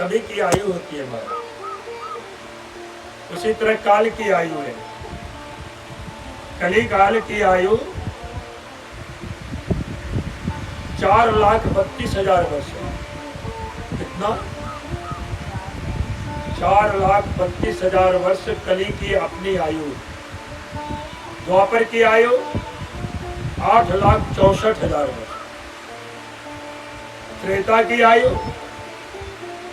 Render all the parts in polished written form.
सभी की आयु होती है महाराज। उसी तरह काल की आयु है। कली काल की आयु 4,32,000 वर्ष है। कितना? 4,32,000 वर्ष कली की अपनी आयु। द्वापर की आयु 8,64,000 वर्ष। त्रेता की आयु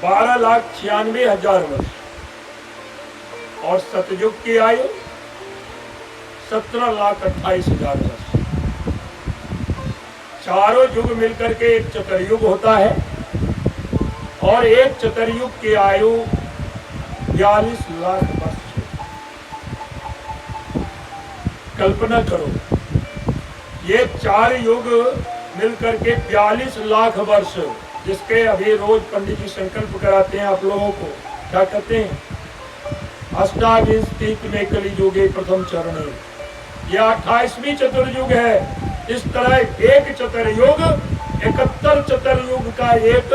12,96,000 वर्ष। और सतयुग की आयु 17,28,000 वर्ष। चारों युग मिलकर के एक चतुर्युग होता है और एक चतुर्युग की आयु 42 लाख वर्ष। कल्पना करो, ये 4 युग मिलकर के 42 लाख वर्ष, जिसके अभी रोज पंडित जी संकल्प कराते हैं आप लोगों को। क्या कहते हैं? अष्टाविंशति में कली युगे प्रथम चरण। यह 28वीं चतुर्युग है। इस तरह एक चतुर्युग 71 चतुर्युग का एक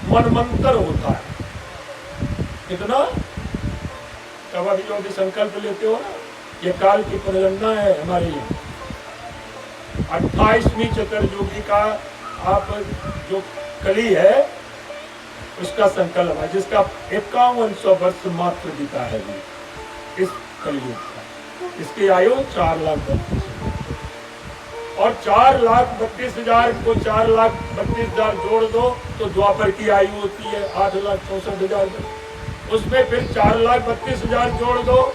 मनमंत्र होता है। कितना? तब अभी जो भी संकल्प लेते हो ना, ये काल की परिगणना है हमारे लिए। 28वीं चतुर्युगी का आप जो कली है उसका संकल्प है, जिसका 5100 वर्ष मात्र बीता है इस कलियुग का। इसकी आयु 4,32,000 और 4,32,000 को 4,32,000 जोड़ दो तो द्वापर की आयु होती है 8,64,000। उसमें फिर 4,32,000 जोड़ दो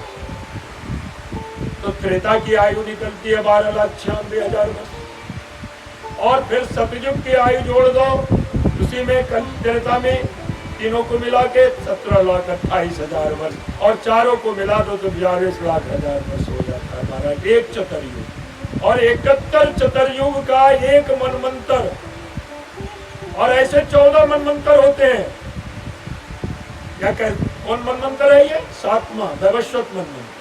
तो त्रेता की आयु निकलती है 12,96,000 वर्ष। और फिर सतयुग की आयु जोड़ दो, उसी में त्रेता में तीनों को मिला के 17,28,000 वर्ष। और चारों को मिला दो तो 42,00,000 वर्ष हो जाता है हमारा एक चतुर्युग। और 71 चतुर्युग का एक मनमंत्र। और ऐसे 14 मनमंत्र होते हैं। क्या कौन मनमंत्र है ये? 7वां वैवस्वत मनमंत्र।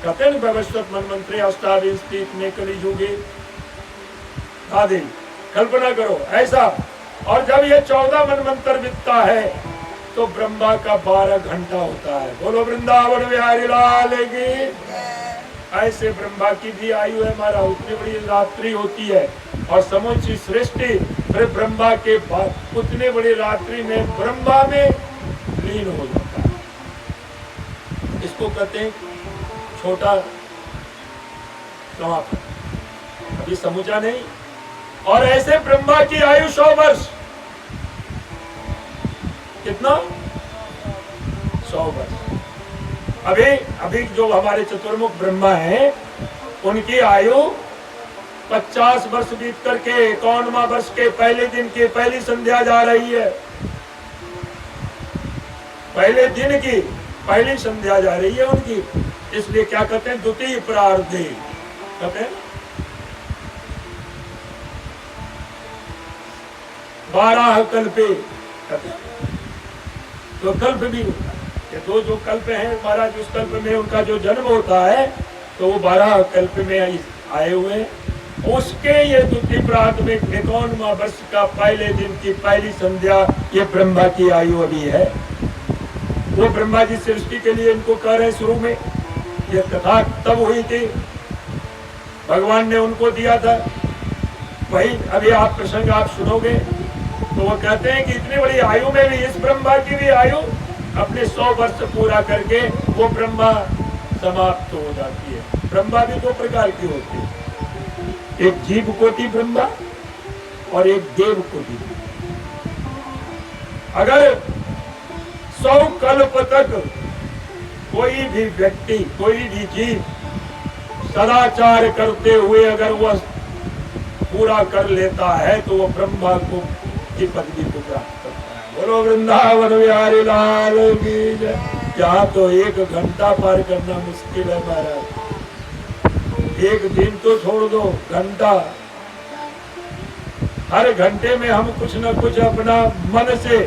कहते हैं वैवस्वत मनमंत्र अष्टाविंशति में कली युगे आदि। कल्पना करो ऐसा। और जब ये 14 मनमंत्र बीतता है तो ब्रह्मा का 12 घंटा होता है। बोलो वृंदावन बिहारी लाल की। ऐसे ब्रह्मा की भी आयु है हमारा। उतनी बड़ी रात्रि होती है और समूची सृष्टि फिर ब्रह्मा के बाद उतनी बड़ी रात्रि में ब्रह्मा में लीन हो जाता है। इसको कहते हैं छोटा समाप्त, अभी समूचा नहीं। और ऐसे ब्रह्मा की आयु 100 वर्ष। कितना? 100 वर्ष। अभी जो हमारे चतुर्मुख ब्रह्मा हैं उनकी आयु 50 वर्ष बीत करके 51वां वर्ष के पहले दिन की पहली संध्या जा रही है। पहले दिन की पहली संध्या जा रही है उनकी। इसलिए क्या कहते हैं? द्वितीय प्रार्धे कहते हैं। 12 कल्पे कहते हैं। तो कल्प भी होता है। ये जो कल्प हैं महाराज, उस कल्प में उनका जो जन्म होता है तो वो 12 कल्प में आए हुए। उसके ये द्वितीय प्रार्ध में 51वां वर्ष का पहले दिन की पहली संध्या ये ब्रह्मा की आयु अभी है। वो ब्रह्मा जी सृष्टि के लिए इनको कह रहे शुरू में। ये कथा तब हुई थी, भगवान ने उनको दिया था। वही अभी आप प्रसंग आप सुनोगे तो वो कहते हैं कि इतनी बड़ी आयु में भी इस ब्रह्मा की भी आयु अपने 100 वर्ष पूरा करके वो ब्रह्मा समाप्त हो जाती है। ब्रह्मा भी 2 प्रकार की होती है, एक जीव कोटि ब्रह्मा और एक देव कोटि। अगर 100 कल्प तक कोई भी व्यक्ति कोई भी जीव सदाचार करते हुए अगर वह पूरा कर लेता है तो वो ब्रह्मा को की पदवी को प्राप्त करता है। बोलो वृंदावन बिहारी लाल की जय। यहाँ तो 1 घंटा पार करना मुश्किल है महाराज। 1 दिन तो छोड़ दो, घंटा। हर घंटे में हम कुछ न कुछ अपना मन से,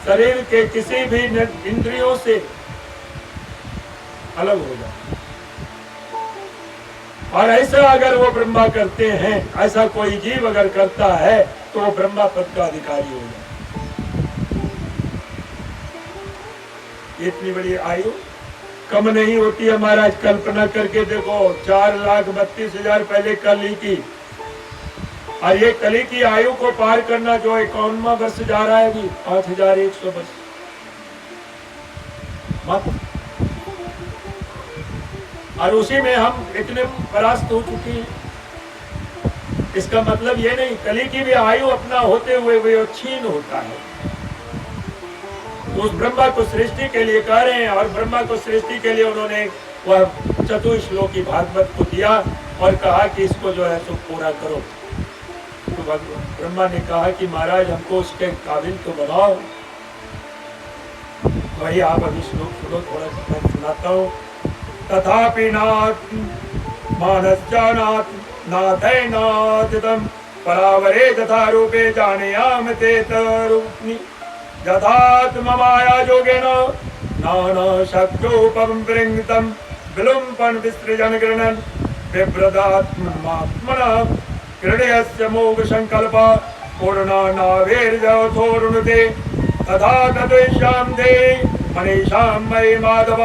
शरीर के किसी भी इंद्रियों से अलग हो जाए। और ऐसा अगर वो ब्रह्मा करते हैं, ऐसा कोई जीव अगर करता है तो वो ब्रह्मा पद का अधिकारी हो जाए। इतनी बड़ी आयु कम नहीं होती है महाराज। कल्पना करके देखो, 4,32,000 पहले कली की, और ये कली की आयु को पार करना जो 51वां वर्ष जा रहा है अभी, 5,100 वर्ष मात्र। और उसी में हम इतने परास्त हो चुके हैं। इसका मतलब ये नहीं, कली की भी आयु अपना होते हुए वो क्षीण होता है। तो उस ब्रह्मा को सृष्टि के लिए कह रहे हैं, और ब्रह्मा को सृष्टि के लिए उन्होंने वह चतुश्लोकी भागवत को दिया और कहा कि इसको जो है सो पूरा करो। तो ब्रह्मा ने कहा कि महाराज हमको उसके काबिल तो बनाओ। वही आप अभी श्लोक सुनो, थोड़ा सा मैं सुनाता हूँ। तथापि नाथ मानस जानात नाथैनातितम परावरे तथा रूपे जानेयाम ते तरूपनि यथात्म माया जोगेन नाना शक्योपम वृंगतम विलुम्पन विसृजन गृणन विभ्रदात्मना कृणयस्य मोघ संकल्प पूर्णा नावेर्जथोरुणते तथा तद्विश्याम दे मनीषाम मयि माधव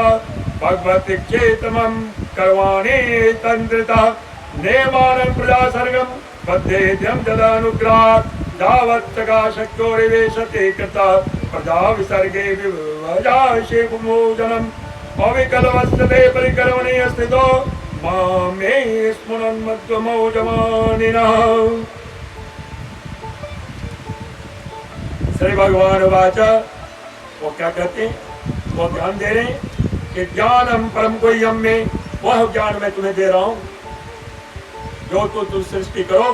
भगवति चेतमं कर्वाणि तंत्रिता नेमानं प्रजा सर्गम बद्धेद्यं जदानुग्रहात् दावत्सगा शक्योरिवेशते कृता प्रजा विसर्गे विभजाशे विमोचनम् अविकलवस्तते परिकर्मणि स्थितो मामे स्मरन् मध्वमोजमानिनः। श्री भगवान वाचा वो क्या कहते हैं, वो ध्यान दे रहे हैं कि ज्ञानम परम गुह्यम में, वह ज्ञान मैं तुम्हें दे रहा हूं जो तो तुम सृष्टि करो।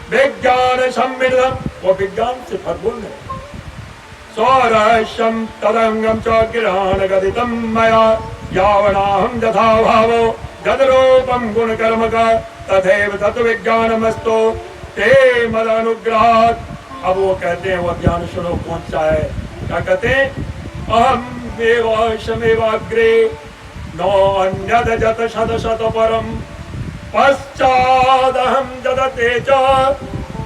विज्ञान सम्मिलितम, वो विज्ञान से भरपूर है। स्वरहस्यम तदंगम च गिरान गदितम मया यावनाहं यथा भावो जदरूपम गुण कर्म का तथैव तत्विज्ञानमस्तो ते मदनुग्रहात्। अब वो कहते हैं, वो ज्ञान सुनो कौन सा है, क्या कहते हैं, अहम एवाशमेवाग्रे नो अन्यद जत शत शत परम पश्चादहम जदते च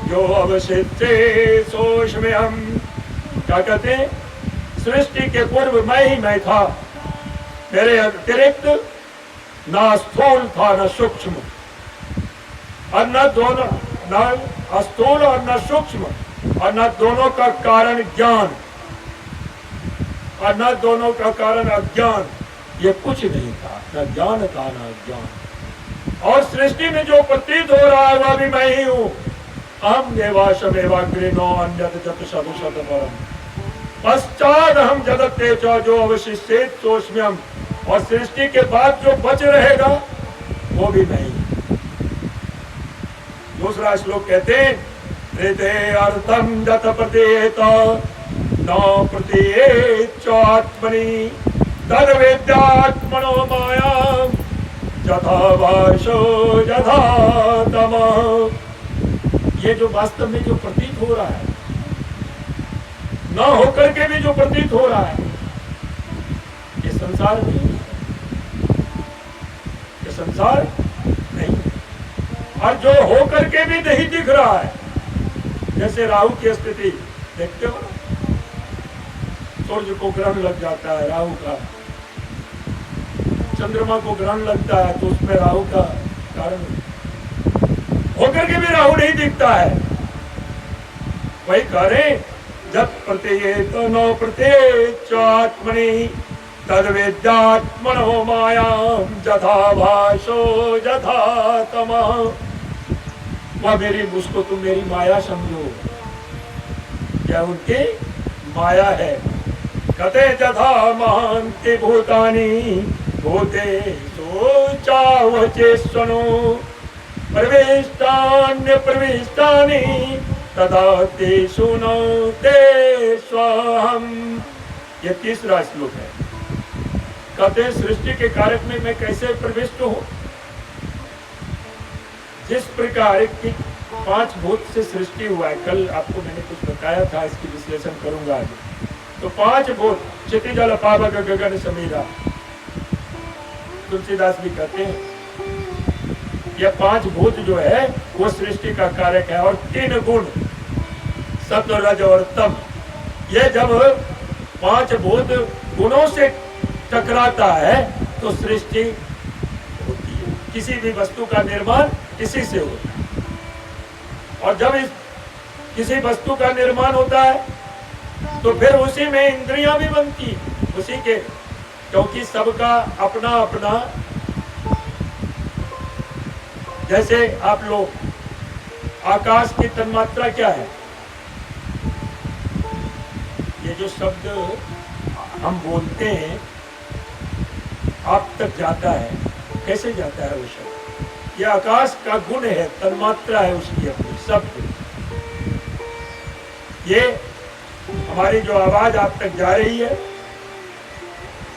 जो अवशिष्टे सोष्मे हम। क्या कहते हैं, सृष्टि के पूर्व मैं था, मेरे अतिरिक्त ना स्थूल था न सूक्ष्म, और न दोनों, न स्थूल और न सूक्ष्म, और न दोनों का कारण ज्ञान, और न दोनों का कारण अज्ञान। ये कुछ नहीं था, न ज्ञान था न अज्ञान। और सृष्टि में जो प्रतीत हो रहा है वह भी मैं ही हूं। हम देवाशमेवाग्रे नो अन्यत जत शत शत परम पश्चात हम जगत तेज जो अवशिष्टे सोष्म्यम। और सृष्टि के बाद जो बच रहेगा वो भी मैं ही। दूसरा श्लोक कहते हैं, हृदे अर्थम जत प्रतीत न प्रतीत आत्मनि तद वेद्यात्मनो माया यथा वाशो यथा तमः। ये जो वास्तव में जो प्रतीत हो रहा है, न होकर के भी जो प्रतीत हो रहा है, ये संसार नहीं, ये संसार नहीं। और जो होकर के भी नहीं दिख रहा है, जैसे राहु की स्थिति देखते हो, सूर्य को ग्रहण लग जाता है राहु का, चंद्रमा को ग्रहण लगता है तो उसमें राहु का कारण होकर के भी राहु नहीं दिखता है। वही कह रहे, जब प्रत्येत नो प्रत्येक आत्मनि तद वेद्यात्मनो मायां यथा भासो यथा तमः। वह मेरी, उसको तुम मेरी माया समझो, क्या उनकी माया है। कते यथा महान्ति भूतानि भूते चावचेष्वनो प्रविष्टान्य प्रविष्टानि तदा तेषु न तेष्वहम्। ये तीसरा श्लोक है। कहते सृष्टि के कारक में मैं कैसे प्रविष्ट हूं। जिस प्रकार की 5 भूत से सृष्टि हुआ है, कल आपको मैंने कुछ बताया था, इसकी विश्लेषण करूंगा आगे। तो 5 भूत, क्षिति जल पावक गगन समीरा, तुलसीदास भी कहते हैं ये 5 भूत जो है वो सृष्टि का कारक है। और 3 गुण सत्व रज और तम, ये जब 5 भूत गुणों से टकराता है तो सृष्टि होती है। किसी भी वस्तु का निर्माण इसी से होता है। और जब किसी वस्तु का निर्माण होता है तो फिर उसी में इंद्रियां भी बनती हैं, उसी के, क्योंकि सबका अपना अपना, जैसे आप लोग आकाश की तन्मात्रा क्या है, ये जो शब्द हम बोलते हैं आप तक जाता है, कैसे जाता है वो शब्द? ये आकाश का गुण है, तन्मात्रा है उसकी अपनी शब्द। ये हमारी जो आवाज आप तक जा रही है,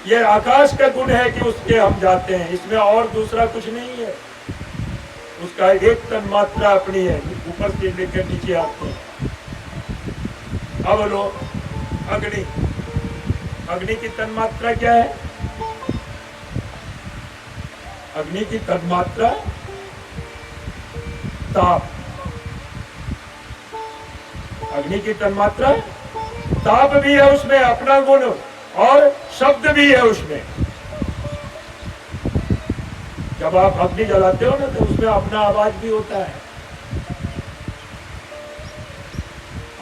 ये आकाश का गुण है कि उसके हम जाते हैं, इसमें और दूसरा कुछ नहीं है। उसका एक तन्मात्रा अपनी है, ऊपर से लेकर नीचे आते हैं। अब लो अग्नि, अग्नि की तन्मात्रा क्या है? अग्नि की तन्मात्रा ताप, अग्नि की तन्मात्रा ताप भी है उसमें अपना गुण, और शब्द भी है उसमें। जब आप अग्नि जलाते हो ना तो उसमें अपना आवाज भी होता है।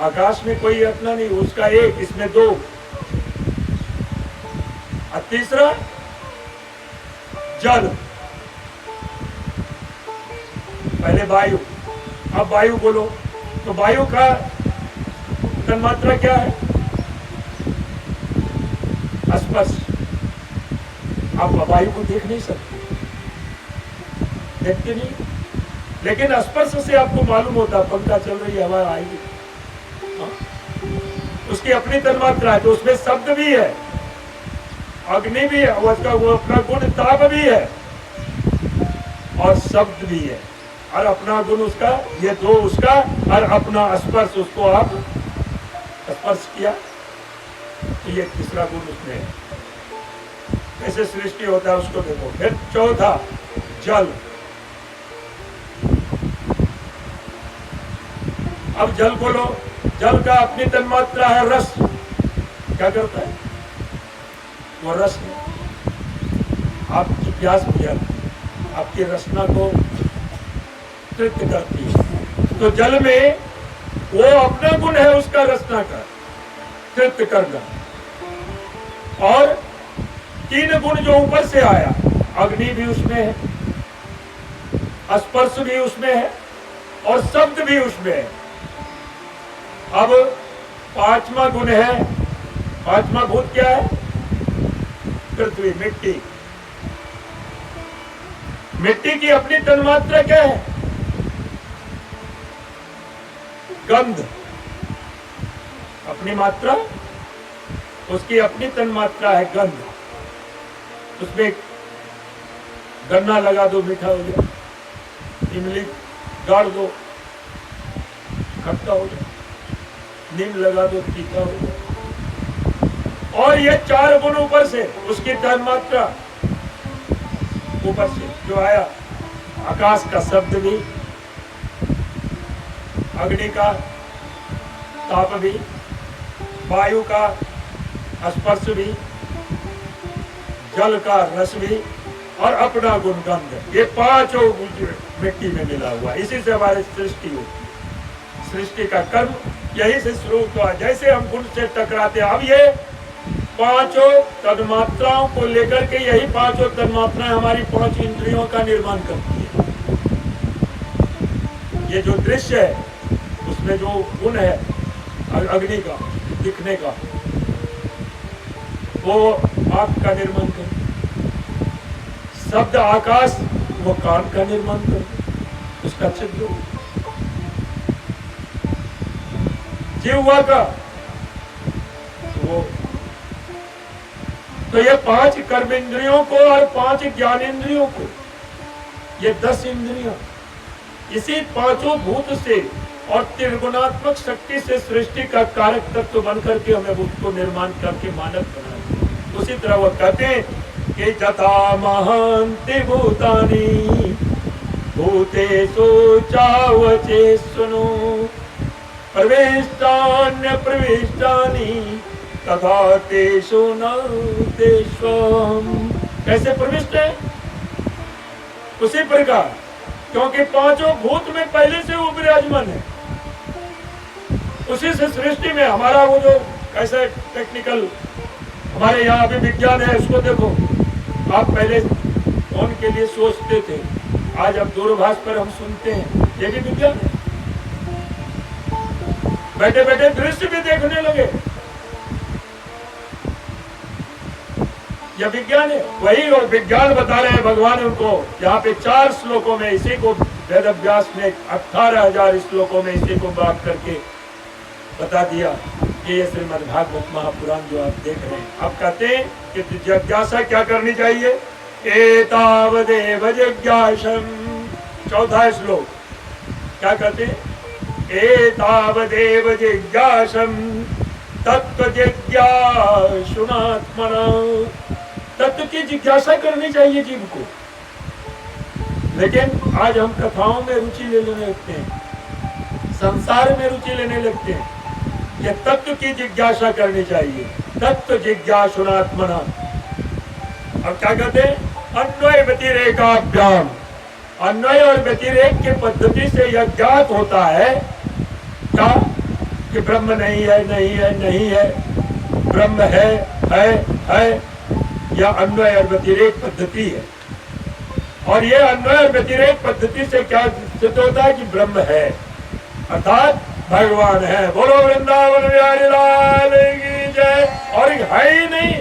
आकाश में कोई अपना नहीं, उसका एक, इसमें दो। और तीसरा जल, पहले वायु, अब वायु बोलो तो वायु का तन्मात्रा क्या है? स्पर्श। आप वायु को देख नहीं सकते, देखते नहीं, लेकिन स्पर्श से आपको मालूम होता है पंखा चल रही है, हवा आएगी। उसकी अपनी तन्मात्रा है, तो उसमें शब्द भी है, अग्नि भी है, उसका वो अपना गुण ताप भी है, और शब्द भी है, और अपना गुण उसका, ये दो उसका, और अपना स्पर्श, उसको आप स्पर्श किया तो ये तीसरा गुण उसमें है। कैसे सृष्टि होता है उसको देखो। फिर चौथा जल। अब जल बोलो, जल का अपनी तन्मात्रा है रस। क्या करता है वो? रस आपकी प्यास बुझाती, आपकी रसना को तृप्त करती है। तो जल में वो अपना गुण है उसका, रसना का तृप्त करना। और तीन गुण जो ऊपर से आया, अग्नि भी उसमें है, स्पर्श भी उसमें है, और शब्द भी उसमें है। अब पांचवा गुण है, पांचवा भूत क्या है? पृथ्वी, मिट्टी। मिट्टी की अपनी तन्मात्रा क्या है? गंध। अपनी मात्रा, उसकी अपनी तन्मात्रा है गंध। उसमें गन्ना लगा दो मीठा हो जाए, इमली गाड़ दो खट्टा हो जाए, नीम लगा दो तीखा हो जाए। और ये चार गुण ऊपर से, उसकी तन्मात्रा ऊपर से जो आया, आकाश का शब्द भी, अग्नि का ताप भी, वायु का स्पर्श भी, जल का रस भी, और अपना गुण गंध। ये पांचों मिट्टी में मिला हुआ, इसी से हमारी सृष्टि होती है। सृष्टि का कर्म यही से शुरू हुआ। जैसे हम गुण से टकराते, अब ये पांचों तन्मात्राओं को लेकर के, यही पांचों तन्मात्राएं हमारी पांच इंद्रियों का निर्माण करती है। ये जो दृश्य है उसमें जो गुण है अग्नि का, दिखने का, वो आंख का निर्माण करती है। शब्द आकाश, वो कान का निर्माण करती है, उसका छिद्र। जिह्वा का वो, तो ये पांच कर्म इंद्रियों को और पांच ज्ञान इंद्रियों को, ये 10 इंद्रियां इसी पांचों भूत से और त्रिगुणात्मक शक्ति से सृष्टि का कारक तत्व बनकर के हमें उसको निर्माण करके मानव बनाए। उसी तरह वो कहते हैं कि जथा महांति भूतानि भूतेषु चावचेषु प्रविष्टान्य प्रविष्टानि तथा तेषु न तेष्वहम्। कैसे प्रविष्ट है? उसी प्रकार, क्योंकि पांचों भूत में पहले से वो विराजमान है। उसी से सृष्टि में हमारा वो जो कैसे टेक्निकल हमारे यहाँ अभी विज्ञान है, उसको देखो। आप पहले फोन के लिए सोचते थे, आज अब दूरभाष पर हम सुनते हैं, ये भी विज्ञान है। बैठे बैठे दृश्य भी देखने लगे, यह विज्ञान है। वही और विज्ञान बता रहे हैं भगवान उनको यहाँ पे 4 श्लोकों में, इसी को वेद व्यास ने 18,000 श्लोकों में इसी को बात करके बता दिया कि ये श्रीमद् भागवत महापुराण जो आप देख रहे हैं। आप कहते हैं कि जिज्ञासा क्या करनी चाहिए? एतावदेव जिज्ञासम्। 4था श्लोक क्या कहते हैं? एतावदेव जिज्ञासम् तत्व जिज्ञासुनात्मना। तत्व की जिज्ञासा करनी चाहिए जीव को। लेकिन आज हम कथाओं में रुचि लेने लगते हैं, संसार में रुचि लेने लगते हैं। ये तत्व की जिज्ञासा करनी चाहिए, तत्व जिज्ञासुनात्मना। अब क्या कहते हैं? अन्वय व्यतिरेकाभ्याम। अन्वय और व्यतिरेक के पद्धति से यह ज्ञात होता है क्या कि ब्रह्म नहीं है, नहीं है, नहीं है, ब्रह्म है। यह अन्वय और व्यतिरेक पद्धति है। और यह अन्वय और व्यतिरेक पद्धति से क्या सिद्ध होता है कि ब्रह्म है, अर्थात भगवान है। बोलो वृंदावन बिहारी लाल की जय। और है ही नहीं,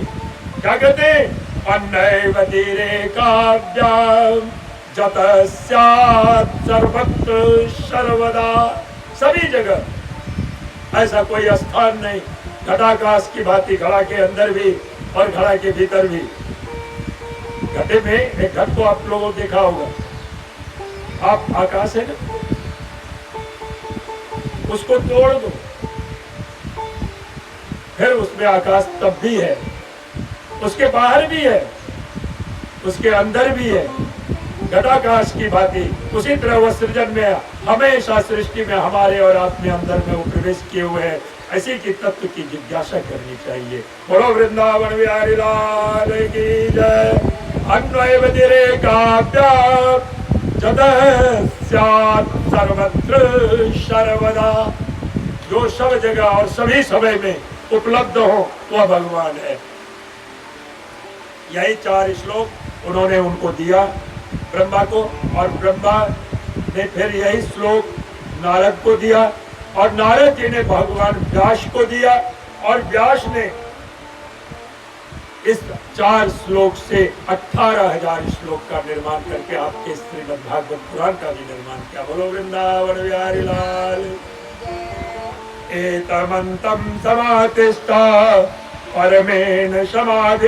क्या कहते हैं? अन्वय व्यतिरेकाभ्याम जत स्यात् सर्वत्र सर्वदा। सभी जगह ऐसा कोई स्थान नहीं, घटाकाश की भांति, घड़ा के अंदर भी और घड़ा के भीतर भी। घटे में एक घट को आप लोगों ने देखा होगा, आप आकाश है ना, उसको तोड़ दो, फिर उसमें आकाश तब भी है, उसके बाहर भी है, उसके अंदर भी है, घटाकाश की भांति। उसी तरह वह सृजन में हमेशा सृष्टि में हमारे और आपने अंदर में वो प्रवेश किए हुए हैं। ऐसी की तत्व की जिज्ञासा करनी चाहिए। बोलो वृंदावन बिहारी लाल की जय। अन्वय व्यतिरेकाभ्याम जत स्यात् सर्वत्र सर्वदा। जो सब जगह और सभी समय में उपलब्ध हो वह भगवान है। यही 4 श्लोक उन्होंने उनको दिया ब्रह्मा को, और ब्रह्मा ने फिर यही श्लोक नारद को दिया, और नारद जी ने भगवान व्यास को दिया, और व्यास ने इस 4 श्लोक से 18,000 श्लोक का निर्माण करके आपके श्रीमद् भागवत पुराण का भी निर्माण किया। बोलो वृंदावन बिहारी लाल। एतमन्तं समातिष्ठा परमेन समाधि